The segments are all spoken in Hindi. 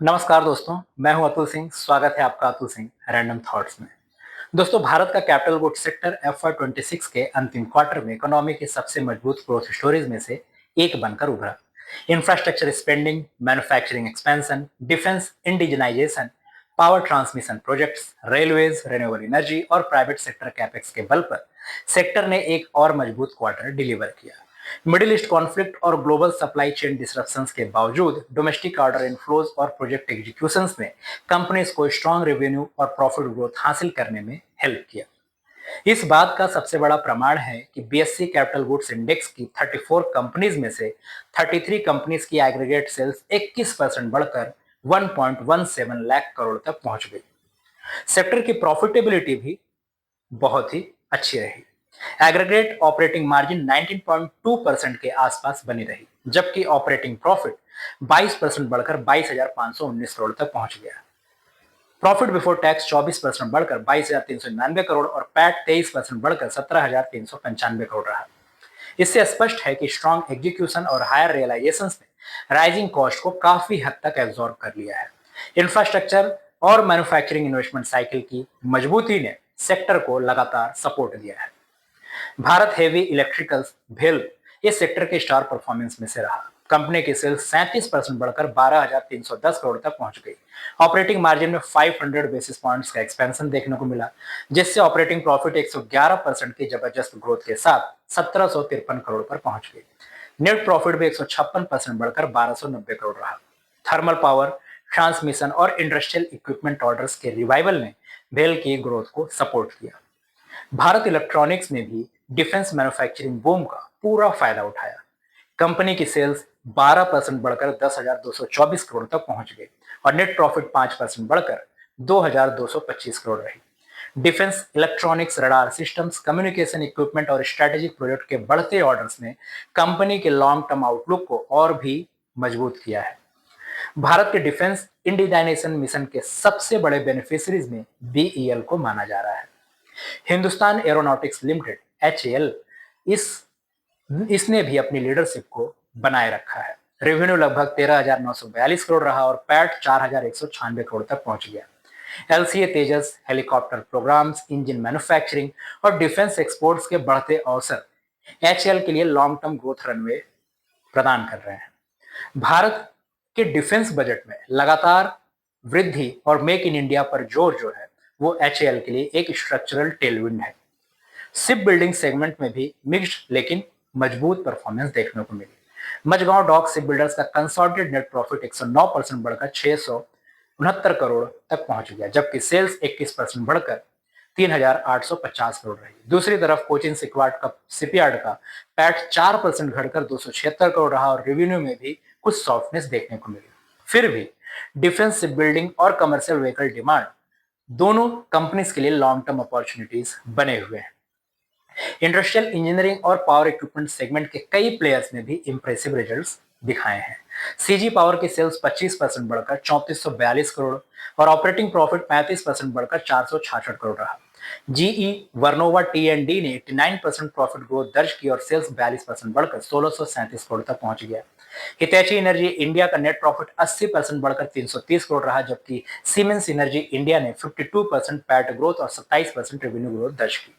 नमस्कार दोस्तों, मैं हूं अतुल सिंह। स्वागत है आपका अतुल सिंह रैंडम थॉट्स में। दोस्तों, भारत का कैपिटल गुड्स सेक्टर FY 26 के अंतिम क्वार्टर में इकोनॉमी के सबसे मजबूत ग्रोथ स्टोरीज में से एक बनकर उभरा। Infrastructure spending, manufacturing expansion, defence indigenisation, power transmission projects, railways, renewable energy और प्राइवेट सेक्टर कैपेक्स के बल पर सेक्टर ने एक और मजबूत क्वार्टर डिलीवर किया। मिडिल ईस्ट कॉन्फ्लिक्ट और ग्लोबल सप्लाई चेन डिसरप्शंस के बावजूद डोमेस्टिक ऑर्डर इनफ्लोज और प्रोजेक्ट एग्जीक्यूशंस ने कंपनीज को स्ट्रांग रेवेन्यू और प्रॉफिट ग्रोथ हासिल करने में हेल्प किया। इस बात का सबसे बड़ा प्रमाण है कि बीएससी कैपिटल गुड्स इंडेक्स की 34 कंपनीज में से 33 कंपनीज की एग्रीगेट सेल्स 21% बढ़कर 1.17 लाख करोड़ तक पहुंच गई। सेक्टर की प्रॉफिटेबिलिटी भी बहुत ही अच्छी रही। एग्रीगेट ऑपरेटिंग मार्जिन 19.2% के आसपास बनी रही, जबकि ऑपरेटिंग प्रॉफिट 22% बढ़कर 22,519 करोड़ तक पहुंच गया। प्रॉफिट बिफोर टैक्स 24% बढ़कर 22,399 करोड़ और पैट 23% बढ़कर 17,395 करोड़ रहा। इससे स्पष्ट है कि स्ट्रांग एग्जीक्यूशन और हायर रियलाइजेशंस ने राइजिंग कॉस्ट को काफी हद तक एब्जॉर्ब कर लिया है। इंफ्रास्ट्रक्चर और मैन्युफैक्चरिंग इन्वेस्टमेंट साइकिल की मजबूती ने सेक्टर को लगातार सपोर्ट दिया है। भारत हेवी इलेक्ट्रिकल्स भेल इस सेक्टर के स्टार परफॉर्मेंस में से रहा। कंपनी की सेल्स 37% बढ़कर 12,310 करोड़ तक पहुंच गई। ऑपरेटिंग मार्जिन में 500 बेसिस पॉइंट्स का एक्सपेंशन देखने को मिला, जिससे ऑपरेटिंग प्रॉफिट 111% की जबरदस्त ग्रोथ के साथ 1753 करोड़ पर पहुंच गई। नेट प्रॉफिट भी 156% बढ़कर 1290 करोड़ रहा। थर्मल पावर, ट्रांसमिशन और इंडस्ट्रियल इक्विपमेंट ऑर्डर्स के रिवाइवल ने भेल की ग्रोथ को सपोर्ट किया। भारत इलेक्ट्रॉनिक्स ने भी डिफेंस मैन्युफैक्चरिंग बूम का पूरा फायदा उठाया। कंपनी की सेल्स 12% बढ़कर 10,224 करोड़ तक पहुंच गई और नेट प्रॉफिट 5% बढ़कर 2,225 करोड़ रही। Defence electronics, radar systems, communication equipment और स्ट्रेटेजिक प्रोजेक्ट के बढ़ते ऑर्डर्स ने कंपनी के लॉन्ग टर्म आउटलुक को और भी मजबूत किया है। भारत के डिफेंस इंडिजिनाइजेशन मिशन के सबसे बड़े बेनिफिशियरीज में BEL को माना जा रहा है। हिंदुस्तान एरोनॉटिक्स लिमिटेड HAL इस इसने भी अपनी लीडरशिप को बनाए रखा है। रेवेन्यू लगभग 13,942 करोड़ रहा और पैट 4,196 करोड़ तक पहुंच गया। LCA तेजस, हेलीकॉप्टर प्रोग्राम्स, इंजन मैन्युफैक्चरिंग और डिफेंस एक्सपोर्ट्स के बढ़ते अवसर HAL के लिए लॉन्ग टर्म ग्रोथ रनवे प्रदान कर रहे हैं। भारत के डिफेंस बजट में लगातार वृद्धि और मेक इन इंडिया पर जोर जो है वो HAL के लिए एक स्ट्रक्चरल टेलविंड है। शिप बिल्डिंग सेगमेंट में भी मिक्स्ड लेकिन मजबूत परफॉर्मेंस देखने को मिली। मझगांव डॉक शिप बिल्डर्स का कंसोलिडेटेड नेट प्रॉफिट 109% बढ़कर 669 करोड़ तक पहुंच गया, जबकि सेल्स 21% बढ़कर 3,850 करोड़ रही। दूसरी तरफ कोचिन शिपयार्ड का पैट 4% घटकर 276 करोड़ रहा और रेवेन्यू में भी कुछ सॉफ्टनेस देखने को मिली। फिर भी डिफेंस शिप बिल्डिंग और कमर्शियल व्हीकल डिमांड दोनों कंपनीज के लिए लॉन्ग टर्म अपॉर्चुनिटीज बने हुए हैं। इंडस्ट्रियल इंजीनियरिंग और पावर इक्विपमेंट सेगमेंट के कई प्लेयर्स ने भी इंप्रेसिव रिजल्ट्स दिखाए हैं। सीजी पावर की सेल्स 25% बढ़कर 3442 करोड़ और ऑपरेटिंग प्रॉफिट 35% बढ़कर 466 करोड़ रहा। जीई वर्नोवा T&D ने 89% प्रॉफिट ग्रोथ दर्ज की और सेल्स 42% बढ़कर 1637 करोड़ तक पहुंच गया। हितैची एनर्जी इंडिया का नेट प्रॉफिट 80% बढ़कर 330 करोड़ रहा, जबकि सीमेंस एनर्जी इंडिया ने 52% पैट ग्रोथ और 27% रेवेन्यू ग्रोथ दर्ज की।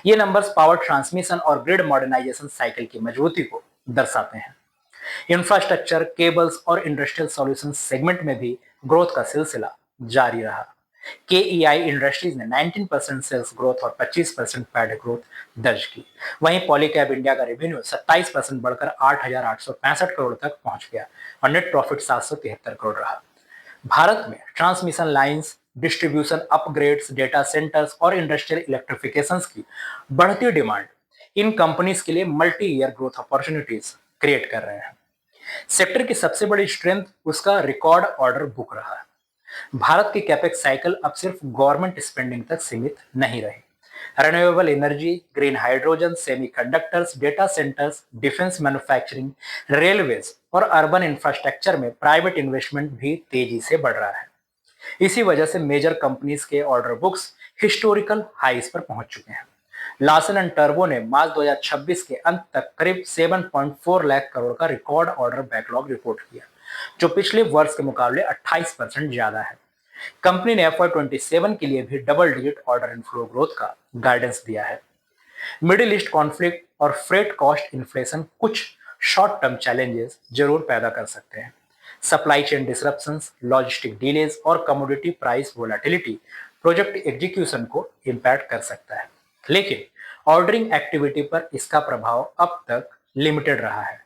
ये नंबर्स पावर ट्रांसमिशन और ग्रिड मॉडर्नाइजेशन साइकिल की मजबूती को दर्शाते हैं। इंफ्रास्ट्रक्चर, केबल्स और इंडस्ट्रियल सॉल्यूशंस सेगमेंट में भी ग्रोथ का सिलसिला जारी रहा। KEI इंडस्ट्रीज ने 19% सेल्स ग्रोथ और 25% पैड ग्रोथ दर्ज की। वहीं पॉलीकैब इंडिया का रेवेन्यू 27% बढ़कर 8,865 करोड़ तक पहुंच गया और नेट प्रॉफिट 773 करोड़ रहा। भारत में transmission lines, distribution upgrades, data centres और इंडस्ट्रियल इलेक्ट्रिफिकेशंस की बढ़ती डिमांड इन कंपनीज के लिए multi year growth opportunities create कर रहे हैं। सेक्टर की सबसे बड़ी स्ट्रेंथ उसका रिकॉर्ड ऑर्डर बुक रहा है। भारत की कैपेक्स साइकिल अब सिर्फ गवर्नमेंट स्पेंडिंग तक सीमित नहीं रही। Renewable energy, green hydrogen, semiconductors, data centres, defence manufacturing, railways और अर्बन इंफ्रास्ट्रक्चर में प्राइवेट इन्वेस्टमेंट भी तेजी से बढ़ रहा है। इसी वजह से मेजर कंपनीज के ऑर्डर बुक्स हिस्टोरिकल हाईज पर पहुंच चुके हैं। लार्सन एंड टर्बो ने मार्च 2026 के अंत तक करीब 7.4 लाख करोड़ का रिकॉर्ड ऑर्डर बैकलॉग रिपोर्ट किया। जो पिछले वर्ष के मुकाबले 28% ज्यादा है। कंपनी ने FY27 के लिए भी double digit order inflow growth का गाइडेंस दिया है। मिडिल ईस्ट कॉन्फ्लिक्ट और फ्रेट कॉस्ट इन्फ्लेशन कुछ शॉर्ट टर्म चैलेंजेस जरूर पैदा कर सकते हैं। Supply chain disruptions, logistic delays और commodity price volatility project execution को इंपैक्ट कर सकता है, लेकिन ऑर्डरिंग एक्टिविटी पर इसका प्रभाव अब तक लिमिटेड रहा है।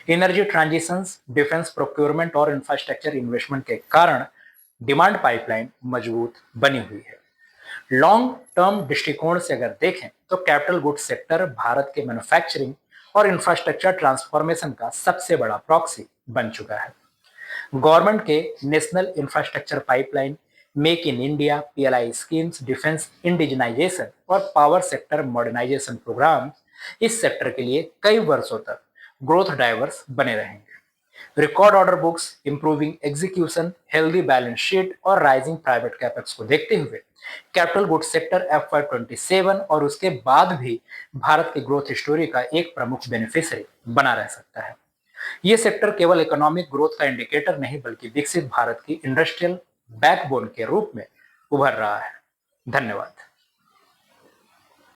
एनर्जी ट्रांजिशंस, डिफेंस प्रोक्योरमेंट और इंफ्रास्ट्रक्चर इन्वेस्टमेंट के कारण डिमांड पाइपलाइन मजबूत बनी हुई है। लॉन्ग टर्म दृष्टिकोण से अगर देखें तो कैपिटल गुड्स सेक्टर भारत के मैन्युफैक्चरिंग और इंफ्रास्ट्रक्चर ट्रांसफॉर्मेशन का सबसे बड़ा प्रॉक्सी बन चुका है। गवर्नमेंट के national infrastructure pipeline, make in India, PLI schemes, defence indigenisation और पावर सेक्टर मॉडर्नाइजेशन प्रोग्राम इस सेक्टर के लिए कई वर्षों तक ग्रोथ ड्राइवर्स बने रहेंगे। Record order books, improving execution, healthy balance sheet और राइजिंग प्राइवेट कैपेक्स को देखते हुए कैपिटल गुड्स सेक्टर FY27 और उसके बाद भी भारत की ग्रोथ स्टोरी का एक प्रमुख बेनिफिशियरी बना रह सकता है। ये सेक्टर केवल इकोनॉमिक ग्रोथ का इंडिकेटर नहीं बल्कि विकसित भारत की इंडस्ट्रियल बैकबोन के रूप में उभर रहा है। धन्यवाद।